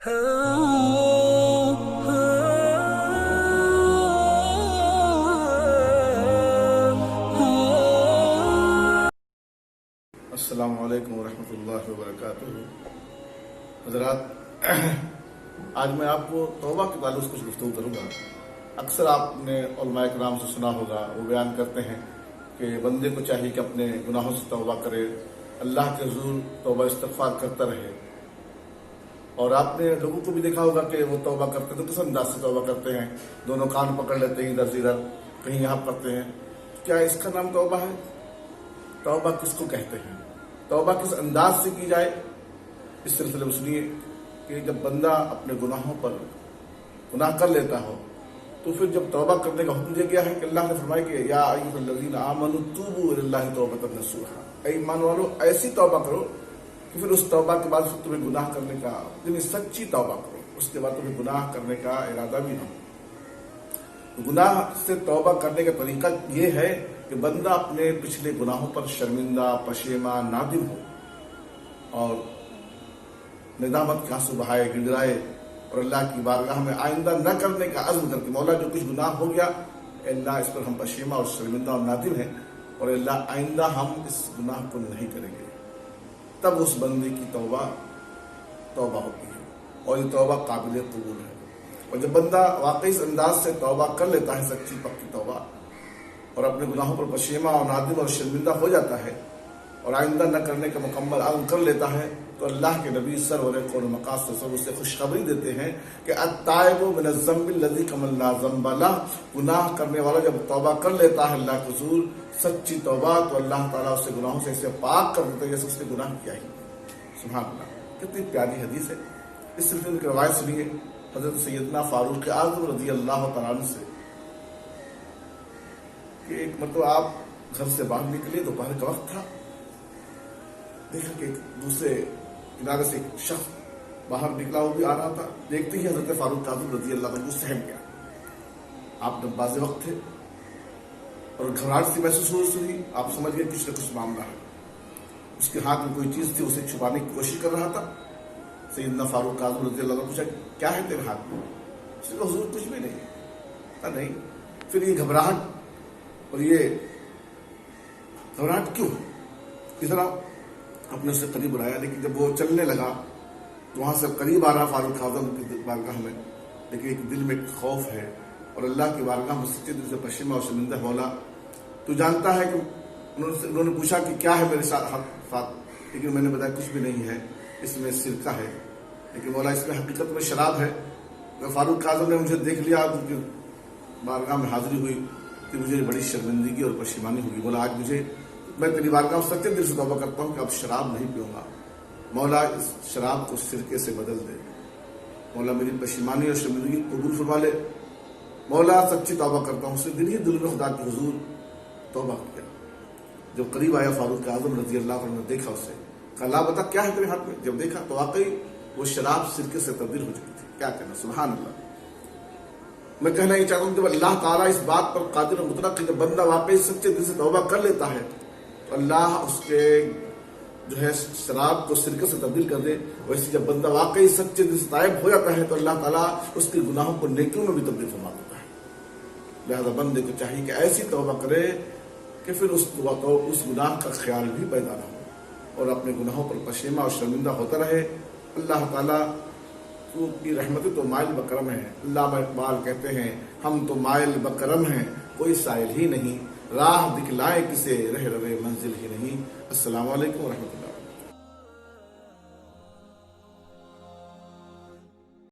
السلام علیکم ورحمۃ اللہ وبرکاتہ۔ حضرات، آج میں آپ کو توبہ کے تعلق سے کچھ گفتگو کروں گا۔ اکثر آپ نے علماء کرام سے سنا ہوگا، وہ بیان کرتے ہیں کہ بندے کو چاہیے کہ اپنے گناہوں سے توبہ کرے، اللہ کے حضور توبہ استغفار کرتا رہے۔ اور آپ نے لوگوں کو بھی دیکھا ہوگا کہ وہ توبہ کرتے تو کس انداز سے توبہ کرتے ہیں، دونوں کان پکڑ لیتے ہیں، ادھر سے ادھر کہیں یہاں کرتے ہیں۔ کیا اس کا نام توبہ ہے؟ توبہ کس کو کہتے ہیں؟ توبہ کس انداز سے کی جائے؟ اس سلسلے میں سنیے کہ جب بندہ اپنے گناہوں پر گناہ کر لیتا ہو تو پھر جب توبہ کرنے کا حکم دیا گیا ہے کہ اللہ نے فرمایا کہ یا ایھا الذین آمنوا توبوا الی اللہ توبۃ نصوحا، اے ایمان والو ایسی توبہ کرو کہ پھر اس توبہ کے بعد تمہیں گناہ کرنے کا، یعنی سچی توبہ کرو، اس کے بعد تمہیں گناہ کرنے کا ارادہ بھی نہ ہو۔ گناہ سے توبہ کرنے کا طریقہ یہ ہے کہ بندہ اپنے پچھلے گناہوں پر شرمندہ، پشیماں، نادم ہو اور ندامت کے آنسو بہائے، گڑگڑائے اور اللہ کی بارگاہ میں آئندہ نہ کرنے کا عزم کر کے، مولا جو کچھ گناہ ہو گیا، اللہ اس پر ہم پشیماں اور شرمندہ اور نادم ہیں، اور اللہ آئندہ ہم اس گناہ کو نہیں کریں گے، تب اس بندے کی توبہ ہوتی ہے اور یہ توبہ قابل قبول ہے۔ اور جب بندہ واقعی اس انداز سے توبہ کر لیتا ہے، سچی پکی توبہ، اور اپنے گناہوں پر پشیماں اور نادم اور شرمندہ ہو جاتا ہے اور آئندہ نہ کرنے کا مکمل عزم کر لیتا ہے، تو اللہ کے نبی سرور قول مقاصد صلی اللہ علیہ وسلم اسے خوشخبری دیتے ہیں کہ التائب من الذنب الذی کمن لا ذنب لہ، گناہ کرنے والا جب توبہ کر لیتا ہے اللہ کے حضور سچی توبہ، تو اللہ تعالیٰ اسے گناہوں سے ایسے پاک کر دیتا ہے جیسے اس نے گناہ کیا ہی۔ سبحان اللہ، کتنی پیاری حدیث ہے۔ اس سلسلے میں روایت سنیے حضرت سیدنا فاروق اعظم رضی اللہ تعالیٰ عنہ سے کہ ایک مرتبہ آپ گھر سے باہر نکلے، دوپہر کا وقت تھا، دیکھا کہ ایک دوسرے کنارے سے ایک شخص باہر نکلا، وہ بھی آ رہا تھا، دیکھتے ہی حضرت فاروق اعظم رضی اللہ عنہ کو سہم گیا۔ آپ نماز وقت تھے اور گھبراہٹ سی محسوس ہوئی، آپ سمجھ گئے کچھ نہ کچھ معاملہ ہے۔ اس کے ہاتھ میں کوئی چیز تھی، اسے چھپانے کی کوشش کر رہا تھا۔ سیدنا فاروق اعظم رضی اللہ عنہ پوچھا کیا ہے تیرے ہاتھ میں؟ اس نے کہا حضور کچھ بھی نہیں۔ کہا نہیں، پھر یہ گھبراہٹ اور یہ گھبراہٹ کیوں ہے؟ اس طرح اپنے سے قریب بلایا، لیکن جب وہ چلنے لگا تو وہاں سے قریب آ رہا فاروق اعظم کی بارگاہ میں، لیکن ایک دل میں خوف ہے اور اللہ کی بارگاہ میں سچے دل سے پشیماں اور شرمندہ، مولا تو جانتا ہے کہ انہوں نے پوچھا کہ کیا ہے میرے ساتھ، لیکن میں نے بتایا کچھ بھی نہیں ہے، اس میں سرکہ ہے، لیکن مولا اس میں حقیقت میں شراب ہے۔ فاروق اعظم نے مجھے دیکھ لیا، کیونکہ بارگاہ میں حاضری ہوئی کہ مجھے بڑی شرمندگی اور پشیمانی ہوگی، بولا آج میں تیری بارگاہ میں سچے دل سے توبہ کرتا ہوں کہ اب شراب نہیں پیوں گا، مولا اس شراب کو سرکے سے بدل دے، مولا میری پشیمانی اور شرمندگی قبول فرما لے، مولا سچی توبہ کرتا ہوں۔ اس نے دل میں خدا کے حضور توبہ کیا۔ جب قریب آیا فاروق اعظم رضی اللہ عنہ نے دیکھا اسے، کہا لا بتا کیا ہے تیرے ہاتھ میں؟ جب دیکھا تو واقعی وہ شراب سرکے سے تبدیل ہو چکی تھی۔ کیا کہنا، سبحان اللہ۔ میں کہنا یہ چاہتا ہوں کہ اللہ تعالیٰ اس بات پر قادر و مطلق ہے، جب بندہ واقعی سچے دل سے توبہ کر لیتا ہے تو اللہ اس کے جو ہے شراب کو سرکے سے تبدیل کر دے، اور اسی جب بندہ واقعی سچے دل سے تائب ہو جاتا ہے تو اللہ تعالیٰ اس کے گناہوں کو نیکیوں میں بھی تبدیل فرما دیتا ہے۔ لہذا بندے کو چاہیے کہ ایسی توبہ کرے کہ پھر اس گناہ کا خیال بھی پیدا نہ ہو اور اپنے گناہوں پر پشیماں اور شرمندہ ہوتا رہے۔ اللہ تعالیٰ کی رحمتیں تو مائل بکرم ہے۔ علامہ اقبال کہتے ہیں ہم تو مائل بکرم ہیں، کوئی سائل ہی نہیں، راہ دکھلائے کسے رہ روے منزل ہی نہیں۔ السلام علیکم ورحمۃ اللہ۔